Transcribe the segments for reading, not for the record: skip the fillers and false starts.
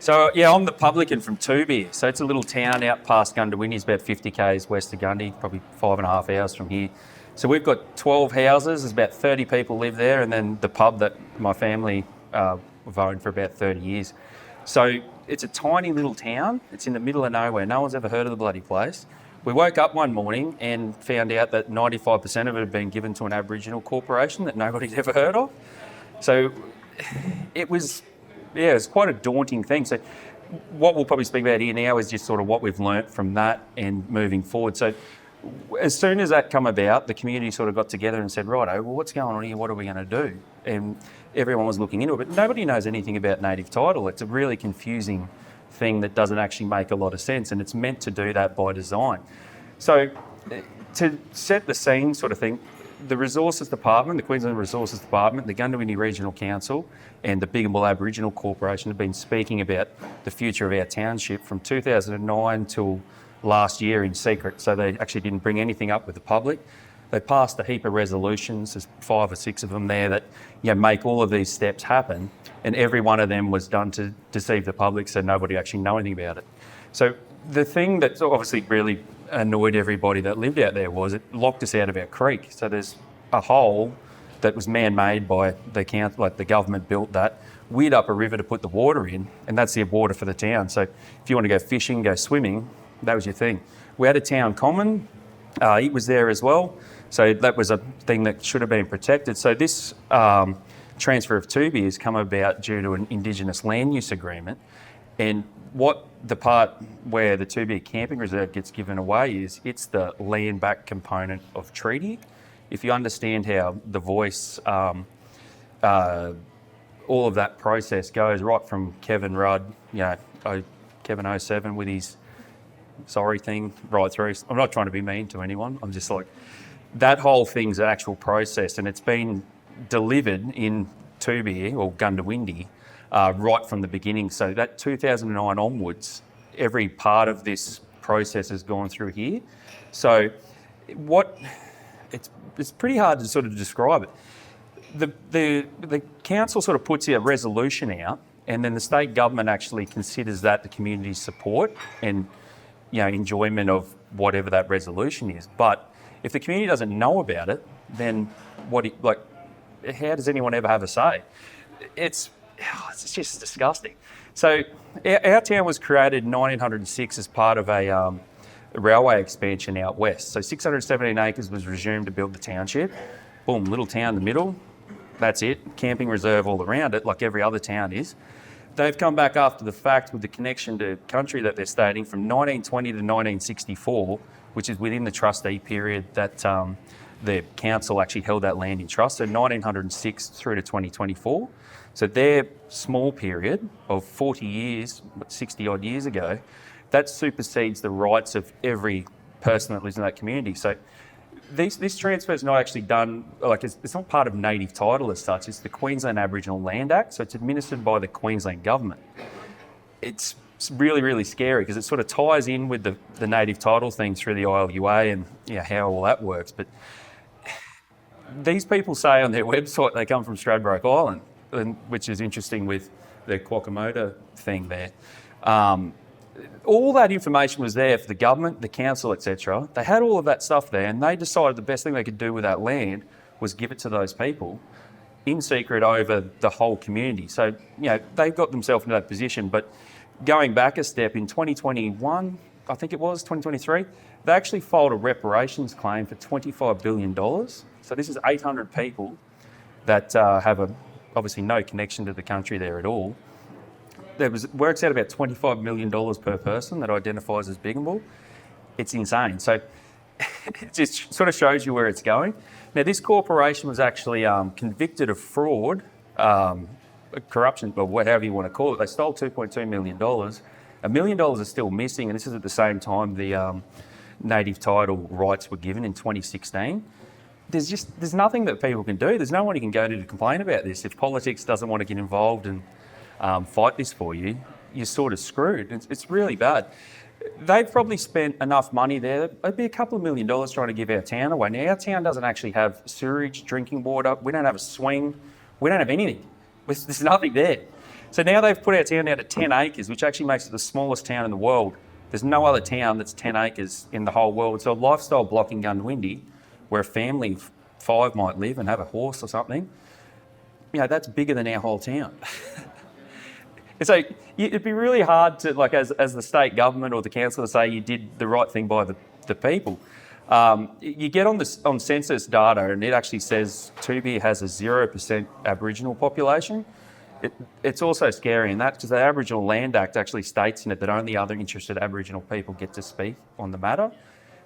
So, yeah, I'm the publican from Toobeah. So it's a little town out past Gundawindi. It's about 50 k's west of Gundy, probably 5.5 hours from here. So we've got 12 houses. There's about 30 people live there, and then the pub that my family have owned for about 30 years. So it's a tiny little town. It's in the middle of nowhere. No one's ever heard of the bloody place. We woke up one morning and found out that 95% of it had been given to an Aboriginal corporation that nobody's ever heard of. So it was quite a daunting thing. So what we'll probably speak about here now is just sort of what we've learnt from that and moving forward. So as soon as that come about, the community sort of got together and said, righto, well, what's going on here? What are we going to do? And everyone was looking into it, but nobody knows anything about native title. It's a really confusing thing that doesn't actually make a lot of sense, and it's meant to do that by design. So to set the scene sort of thing, the Resources Department, the Queensland Resources Department, the Gundawindi Regional Council and the Bigambul Aboriginal Corporation have been speaking about the future of our township from 2009 till last year in secret. So they actually didn't bring anything up with the public. They passed a heap of resolutions, there's 5 or 6 of them there that make all of these steps happen, and every one of them was done to deceive the public so nobody actually know anything about it. So the thing that obviously really annoyed everybody that lived out there was it locked us out of our creek. So there's a hole that was man-made by the council, like the government built that, weird up a river to put the water in, and that's the water for the town. So if you want to go fishing, go swimming, that was your thing. We had a town common, it was there as well. So that was a thing that should have been protected. So this transfer of Toobeah has come about due to an Indigenous land use agreement. And what the part where the Toobeah Camping Reserve gets given away is, it's the land back component of treaty. If you understand how the voice, all of that process goes right from Kevin Rudd, Kevin 07 with his sorry thing right through. I'm not trying to be mean to anyone. I'm just like, that whole thing's an actual process, and it's been delivered in Toobeah or Gundawindi right from the beginning. So that 2009 onwards, every part of this process has gone through here. So it's pretty hard to sort of describe it. The council sort of puts a resolution out, and then the state government actually considers that the community's support and enjoyment of whatever that resolution is. But if the community doesn't know about it, then how does anyone ever have a say? It's just disgusting. So our town was created in 1906 as part of a railway expansion out west. So 617 acres was resumed to build the township. Boom, little town in the middle. That's it. Camping reserve all around it, like every other town is. They've come back after the fact with the connection to country that they're stating from 1920 to 1964, which is within the trustee period that the council actually held that land in trust, so 1906 through to 2024. So their small period of 40 years, 60 odd years ago, that supersedes the rights of every person that lives in that community. So this transfer is not actually done, it's not part of native title as such, it's the Queensland Aboriginal Land Act, so it's administered by the Queensland government. It's really, really scary because it sort of ties in with the native title thing through the ILUA and how all that works. But these people say on their website they come from Stradbroke Island, which is interesting with the Quokkomoda thing there. All that information was there for the government, the council, etc. They had all of that stuff there, and they decided the best thing they could do with that land was give it to those people in secret over the whole community. So, they got themselves into that position. But going back a step, in 2021, I think it was, 2023, they actually filed a reparations claim for $25 billion. So this is 800 people that have obviously no connection to the country there at all. Works out about $25 million per person that identifies as Bigambul. It's insane. So it just sort of shows you where it's going. Now, this corporation was actually convicted of fraud, corruption, or whatever you want to call it. They stole $2.2 million. $1 million is still missing, and this is at the same time the native title rights were given in 2016. There's nothing that people can do. There's no one you can go to complain about this. If politics doesn't want to get involved and fight this for you, you're sort of screwed. It's really bad. They've probably spent enough money there. It'd be a couple of $1 million trying to give our town away. Now, our town doesn't actually have sewage, drinking water. We don't have a swing. We don't have anything. There's nothing there. So now they've put our town down to 10 acres, which actually makes it the smallest town in the world. There's no other town that's 10 acres in the whole world. So a lifestyle block in Goondiwindi, where a family of 5 might live and have a horse or something, that's bigger than our whole town. So it'd be really hard to, like, as the state government or the council, to say you did the right thing by the people. You get on census data, and it actually says Toobeah has a 0% Aboriginal population. It's also scary in that, because the Aboriginal Land Act actually states in it that only other interested Aboriginal people get to speak on the matter.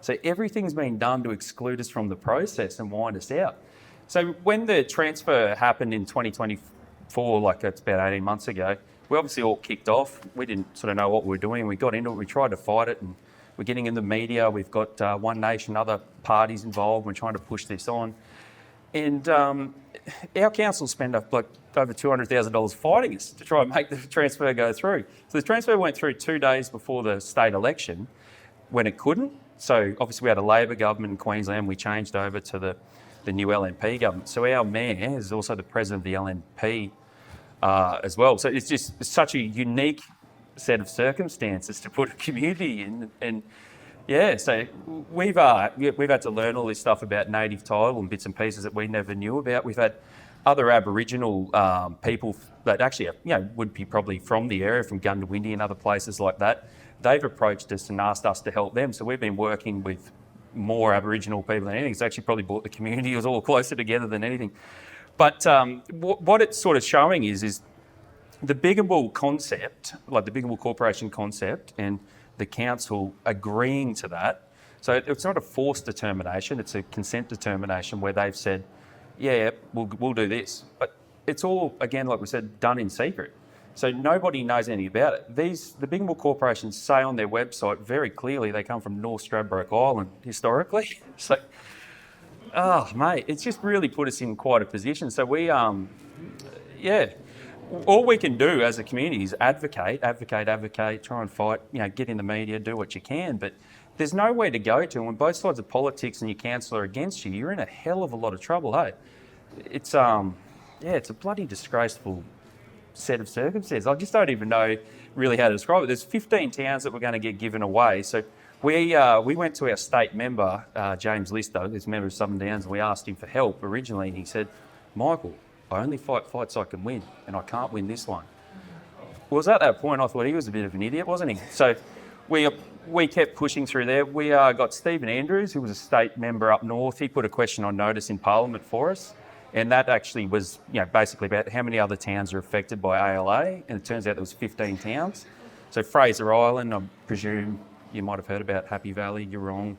So everything's been done to exclude us from the process and wind us out. So when the transfer happened in 2024, like that's about 18 months ago, we obviously all kicked off. We didn't sort of know what we were doing. We got into it, we tried to fight it, and we're getting in the media. We've got One Nation, other parties involved. We're trying to push this on. And our council spent like over $200,000 fighting us to try and make the transfer go through. So the transfer went through 2 days before the state election when it couldn't. So obviously we had a Labor government in Queensland. We changed over to the new LNP government. So our mayor is also the president of the LNP as well. So it's just such a unique set of circumstances to put a community in. And so we've had to learn all this stuff about native title and bits and pieces that we never knew about. We've had other Aboriginal people that actually would be probably from the area, from Goondiwindi and other places like that. They've approached us and asked us to help them. So we've been working with more Aboriginal people than anything. It's actually probably brought the community all closer together than anything. But what it's sort of showing is the Bigambul concept, like the Bigambul Corporation concept, and the council agreeing to that. So it's not a forced determination, it's a consent determination where they've said, we'll do this. But it's all, again, like we said, done in secret. So nobody knows anything about it. The Bigambul Corporations say on their website very clearly they come from North Stradbroke Island historically. So, mate, it's just really put us in quite a position. So we, all we can do as a community is advocate, try and fight, get in the media, do what you can. But there's nowhere to go to. And when both sides of politics and your council are against you, you're in a hell of a lot of trouble, hey? It's a bloody disgraceful set of circumstances. I just don't even know really how to describe it. There's 15 towns that we're going to get given away. So we went to our state member, James Lister, who's a member of Southern Downs, and we asked him for help originally. And he said, Michael, I only fight fights I can win, and I can't win this one. Well, at that point, I thought he was a bit of an idiot, wasn't he? So we kept pushing through there. We got Stephen Andrews, who was a state member up north. He put a question on notice in Parliament for us. And that actually was, basically about how many other towns are affected by ALA. And it turns out there was 15 towns. So Fraser Island, I presume you might have heard about Happy Valley, you're wrong,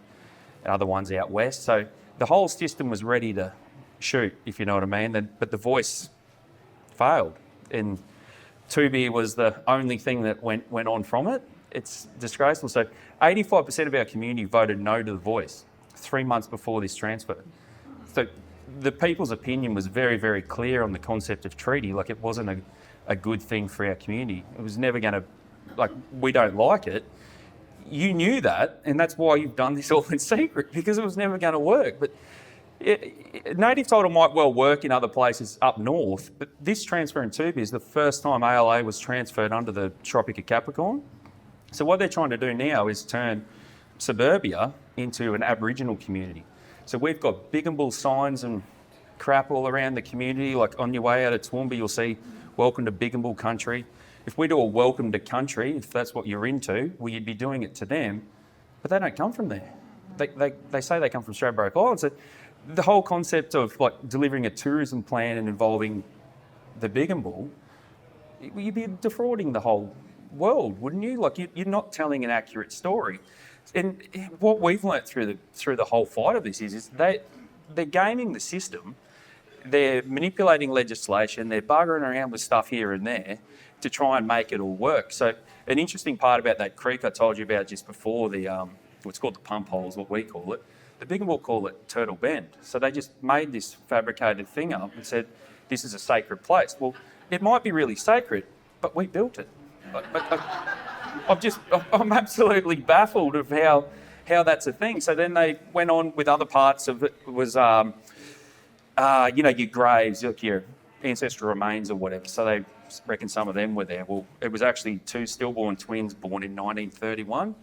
other ones out west. So the whole system was ready to shoot, if you know what I mean. But the voice failed. And Toobeah was the only thing that went on from it. It's disgraceful. So 85% of our community voted no to the voice 3 months before this transfer. So the people's opinion was very, very clear on the concept of treaty. Like, it wasn't a good thing for our community. It was never going to, we don't like it. You knew that, and that's why you've done this all in secret, because it was never going to work. But native title might well work in other places up north, but this transfer in Toobeah is the first time ALA was transferred under the Tropic of Capricorn. So what they're trying to do now is turn suburbia into an Aboriginal community. So we've got Bigambul signs and crap all around the community. Like on your way out of Toowoomba, you'll see welcome to Bigambul country. If we do a welcome to country, if that's what you're into, well, you'd be doing it to them, but they don't come from there. They say they come from Stradbroke Island. So the whole concept of delivering a tourism plan and involving the Bigambul, you'd be defrauding the whole world, wouldn't you? You're not telling an accurate story. And what we've learnt through the whole fight of this is they're gaming the system, they're manipulating legislation, they're buggering around with stuff here and there to try and make it all work. So an interesting part about that creek I told you about just before, what's called the pump hole is what we call it. The Bigambul call it Turtle Bend. So they just made this fabricated thing up and said, this is a sacred place. Well, it might be really sacred, but we built it. I'm absolutely baffled of how that's a thing. So then they went on with other parts of it. Was your graves, like your ancestral remains or whatever. So they reckon some of them were there. Well, it was actually two stillborn twins born in 1931.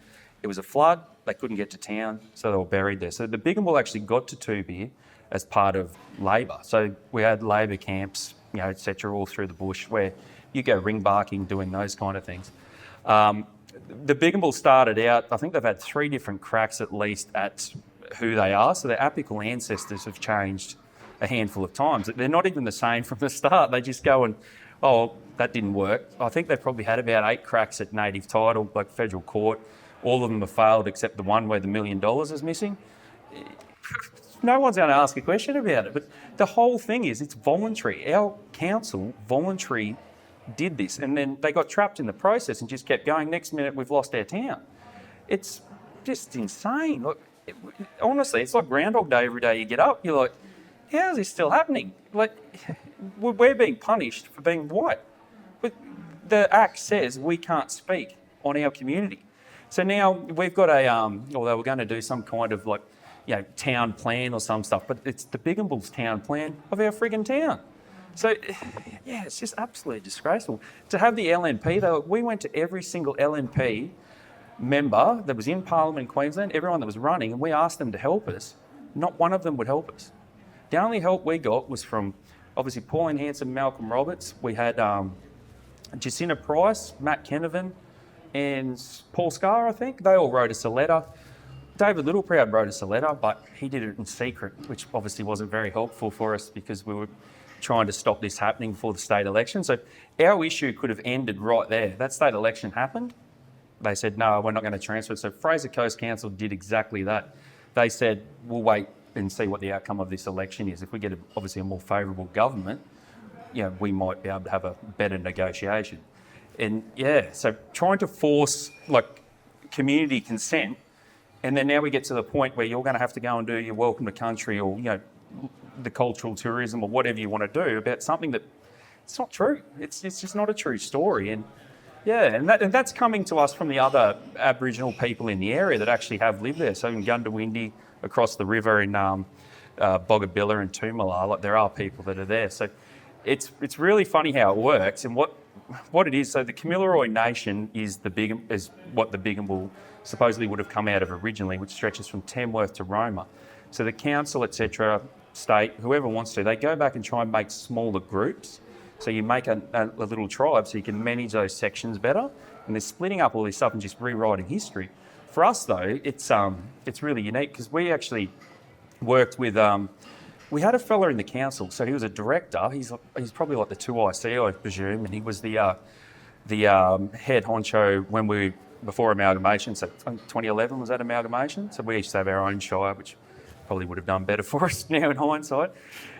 It was a flood. They couldn't get to town, so they were buried there. So the Biggenwell actually got to Toobeah as part of Labor. So we had Labor camps, et cetera, all through the bush where you go ring barking, doing those kind of things. The Biggenwell started out, I think they've had 3 different cracks at least at who they are. So their apical ancestors have changed a handful of times. They're not even the same from the start. They just go and, oh, that didn't work. I think they've probably had about 8 cracks at native title, like federal court. All of them have failed except the one where the $1 million is missing. No one's going to ask a question about it. But the whole thing is it's voluntary. Our council voluntarily did this, and then they got trapped in the process and just kept going. Next minute, we've lost our town. It's just insane. Look, honestly, it's like Groundhog Day every day you get up. You're like, how is this still happening? Like, we're being punished for being white. But the Act says we can't speak on our community. So now we've got although we're going to do some kind of town plan or some stuff, but it's the Biggenwell's town plan of our friggin' town. So, yeah, it's just absolutely disgraceful. To have the LNP, though, we went to every single LNP member that was in Parliament in Queensland, everyone that was running, and we asked them to help us. Not one of them would help us. The only help we got was from, obviously, Pauline Hanson, Malcolm Roberts. We had Jacinta Price, Matt Kenovan, and Paul Scar, I think. They all wrote us a letter. David Littleproud wrote us a letter, but he did it in secret, which obviously wasn't very helpful for us because we were trying to stop this happening before the state election. So our issue could have ended right there. That state election happened. They said, no, we're not going to transfer it. So Fraser Coast Council did exactly that. They said, we'll wait and see what the outcome of this election is. If we get obviously a more favourable government, we might be able to have a better negotiation. And so trying to force community consent, and then now we get to the point where you're going to have to go and do your welcome to country or the cultural tourism or whatever you want to do about something that it's not true. It's just not a true story. And that's coming to us from the other Aboriginal people in the area that actually have lived there. So in Gundawindi, across the river in Boggabilla and Toomelah, there are people that are there. So it's really funny how it works and what it is. So the Kamilaroi Nation is what the Biggenwell supposedly would have come out of originally, which stretches from Tamworth to Roma. So the council, etc., state, whoever wants to, they go back and try and make smaller groups. So you make a little tribe so you can manage those sections better. And they're splitting up all this stuff and just rewriting history. For us, though, it's really unique because we actually worked with. We had a fella in the council, so he was a director. He's probably like the 2IC, I presume, and he was the head honcho before amalgamation. So 2011 was that amalgamation. So we used to have our own shire, which probably would have done better for us now in hindsight.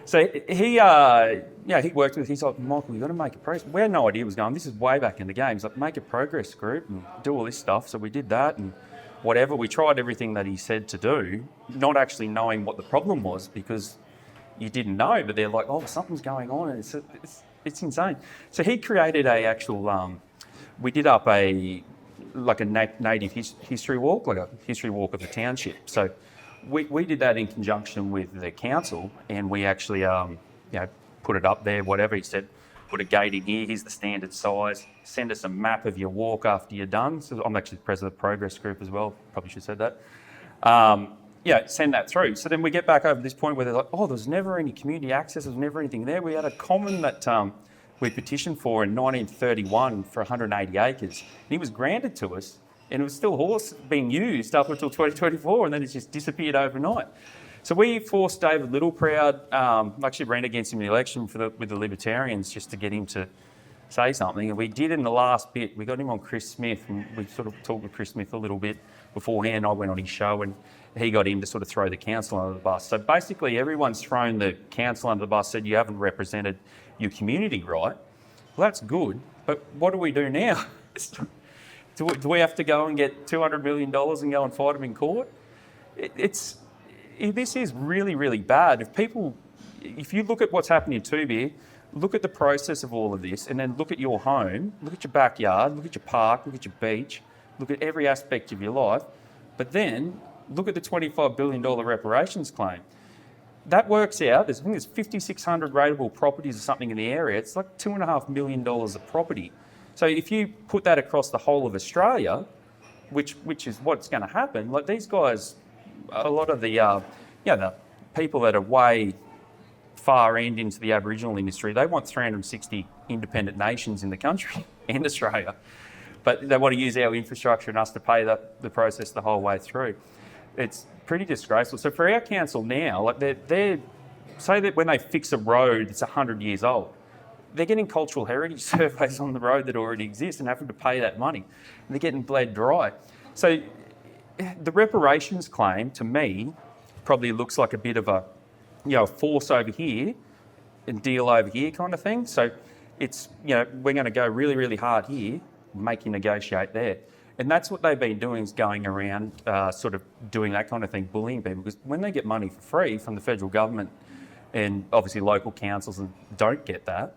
So he worked with. He's like, Michael, you've got to make a progress. We had no idea what was going. This is way back in the game. He's like, make a progress group and do all this stuff. So we did that and whatever. We tried everything that he said to do, not actually knowing what the problem was because you didn't know. But they're like, oh, something's going on, and it's insane. So he created a actual. We did up a native history walk, like a history walk of the township. So. We did that in conjunction with the council, and we actually, put it up there. Whatever he said, put a gate in here. Here's the standard size. Send us a map of your walk after you're done. So I'm actually the president of the progress group as well. Probably should have said that. Send that through. So then we get back over this point where they're like, oh, there's never any community access. There's never anything there. We had a common that we petitioned for in 1931 for 180 acres, and he was granted to us. And it was still being used up until 2024, and then it just disappeared overnight. So we forced David Littleproud, actually ran against him in the election with the Libertarians just to get him to say something. And we did in the last bit. We got him on Chris Smith, and we sort of talked with Chris Smith a little bit beforehand. I went on his show, and he got him to sort of throw the council under the bus. So basically everyone's thrown the council under the bus, said you haven't represented your community right. Well, that's good, but what do we do now? Do we have to go and get $200 million and go and fight them in court? This is really, really bad. If you look at what's happening in Toobeah, look at the process of all of this, and then look at your home, look at your backyard, look at your park, look at your beach, look at every aspect of your life, but then look at the $25 billion reparations claim. that works out, I think there's 5,600 rateable properties or something in the area. It's like $2.5 million a property. So if you put that across the whole of Australia, which is what's going to happen, like these guys, a lot of the the people that are way far end into the Aboriginal industry, they want 360 independent nations in the country and Australia. But they want to use our infrastructure and us to pay the process the whole way through. It's pretty disgraceful. So for our council now, like they're say that when they fix a road that's 100 years old, they're getting cultural heritage surveys on the road that already exist and having to pay that money. And they're getting bled dry. So the reparations claim, to me, probably looks like a bit of a force over here and deal over here kind of thing. So it's, we're going to go really, really hard here, make you negotiate there. And that's what they've been doing, is going around sort of doing that kind of thing, bullying people. Because when they get money for free from the federal government and obviously local councils and don't get that,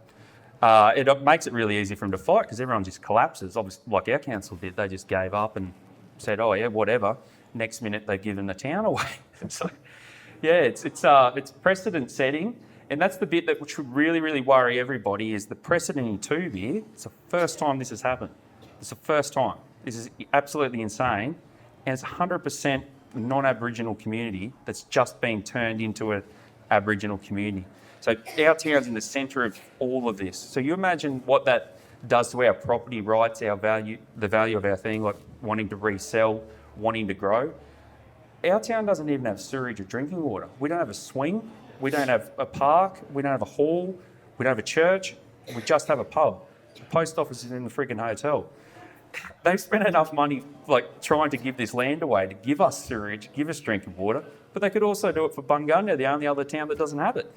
it makes it really easy for them to fight because everyone just collapses. Obviously, like our council did, they just gave up and said, oh yeah, whatever. Next minute they've given the town away. So, yeah, it's precedent setting. And that's the bit that should really, really worry everybody, is the precedent in Toobeah. It's the first time this has happened. It's the first time. This is absolutely insane. And it's 100% non-Aboriginal community that's just been turned into an Aboriginal community. So our town's in the centre of all of this. So you imagine what that does to our property rights, our value, the value of our thing, like wanting to resell, wanting to grow. Our town doesn't even have sewerage or drinking water. We don't have a swing. We don't have a park. We don't have a hall. We don't have a church. We just have a pub. The post office is in the frigging hotel. They've spent enough money like trying to give this land away to give us sewerage, give us drinking water, but they could also do it for Bungunga, the only other town that doesn't have it.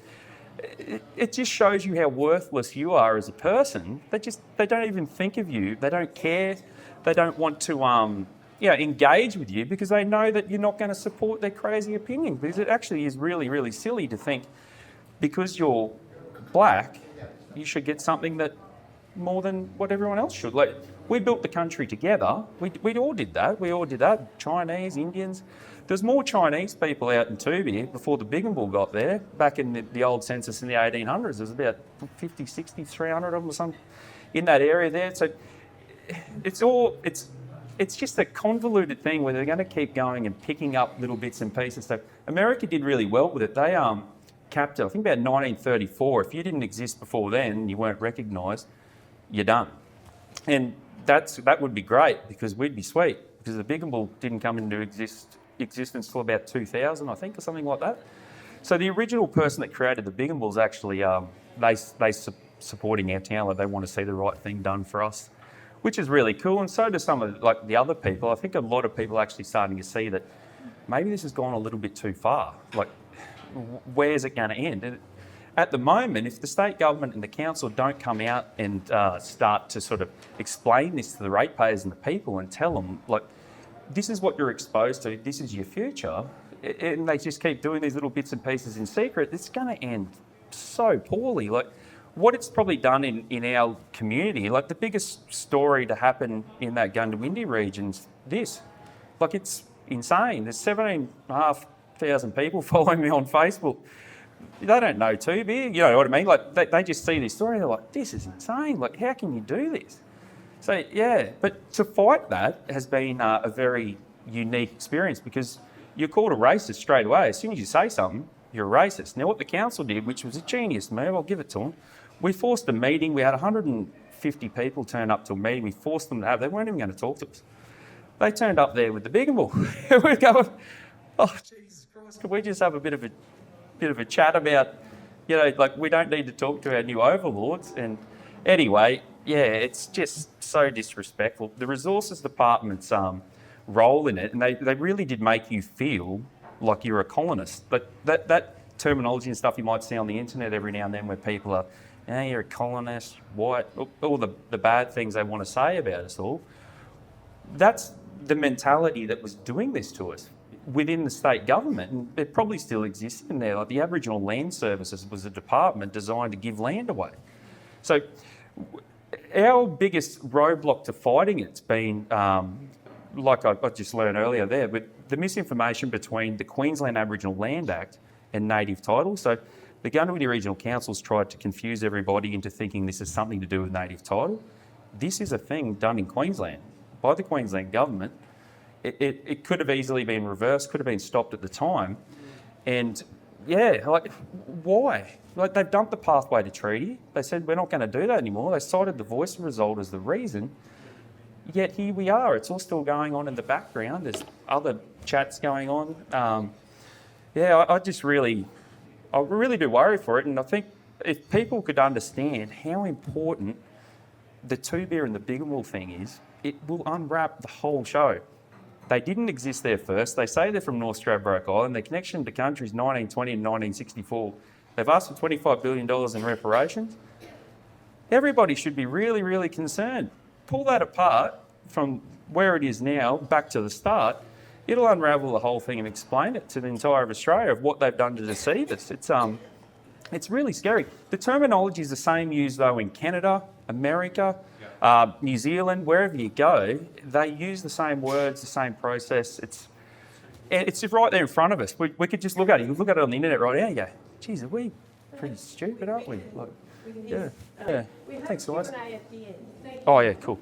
It just shows you how worthless you are as a person. They don't even think of you. They don't care. They don't want to engage with you because they know that you're not going to support their crazy opinion. Because it actually is really, really silly to think because you're black, you should get something that more than what everyone else should. Like, we built the country together. We all did that. We all did that. Chinese, Indians. There's more Chinese people out in Toobeah before the Big and Bull got there. Back in the old census in the 1800s, there was about 50, 60, 300 of them or something in that area there. So it's just a convoluted thing where they're going to keep going and picking up little bits and pieces. So America did really well with it. They capped it, I think about 1934. If you didn't exist before then and you weren't recognised, you're done. And that would be great because we'd be sweet, because the Big and Bull didn't come into existence till about 2000, I think, or something like that. So the original person that created the Big and Bulls actually, they supporting our town, like they want to see the right thing done for us, which is really cool. And so do some of like the other people. I think a lot of people are actually starting to see that maybe this has gone a little bit too far. Like, where's it going to end? And at the moment, if the state government and the council don't come out and start to sort of explain this to the ratepayers and the people and tell them, like, this is what you're exposed to, this is your future, and they just keep doing these little bits and pieces in secret, it's going to end so poorly. Like, what it's probably done in our community, like the biggest story to happen in that Gundawindi region's this. Like, it's insane. There's 17,500 people following me on Facebook. They don't know Toobeah, you know what I mean? Like, they just see this story and they're like, this is insane. Like, how can you do this? So, yeah, but to fight that has been a very unique experience because you're called a racist straight away. As soon as you say something, you're a racist. Now, what the council did, which was a genius move, I'll give it to them, we forced a meeting. We had 150 people turn up to a meeting. We forced them to have, they weren't even going to talk to us. They turned up there with the Big and Bull. We're going, oh, Jesus Christ, can we just have a bit of a chat about, like, we don't need to talk to our new overlords. And anyway, yeah, it's just so disrespectful. The Resources Department's role in it, and they really did make you feel like you're a colonist. But that terminology and stuff you might see on the internet every now and then where people are, you're a colonist, white, all the bad things they want to say about us all. That's the mentality that was doing this to us within the state government, and it probably still exists in there. Like, the Aboriginal Land Services was a department designed to give land away. So our biggest roadblock to fighting it's been, like I just learned earlier there, but the misinformation between the Queensland Aboriginal Land Act and native title. So the Gunnery Regional Council's tried to confuse everybody into thinking this is something to do with native title. This is a thing done in Queensland by the Queensland government. It could have easily been reversed, could have been stopped at the time. And yeah, like, why? Like, they've dumped the pathway to treaty. They said, we're not going to do that anymore. They cited the voice result as the reason. Yet here we are. It's all still going on in the background. There's other chats going on. I really do worry for it. And I think if people could understand how important the Toobeah and the Biggermore thing is, it will unwrap the whole show. They didn't exist there first. They say they're from North Stradbroke Island. Their connection to country is 1920 and 1964. They've asked for $25 billion in reparations. Everybody should be really, really concerned. Pull that apart from where it is now back to the start. It'll unravel the whole thing and explain it to the entire of Australia of what they've done to deceive us. It's really scary. The terminology is the same used though in Canada, America, New Zealand, wherever you go. They use the same words, the same process. It's right there in front of us. We could just look at it. You can look at it on the internet right now and go, geez, are we pretty stupid, aren't we? Like, yeah. We have Thanks, guys. Q&A at the end. Thank you. Oh yeah, cool.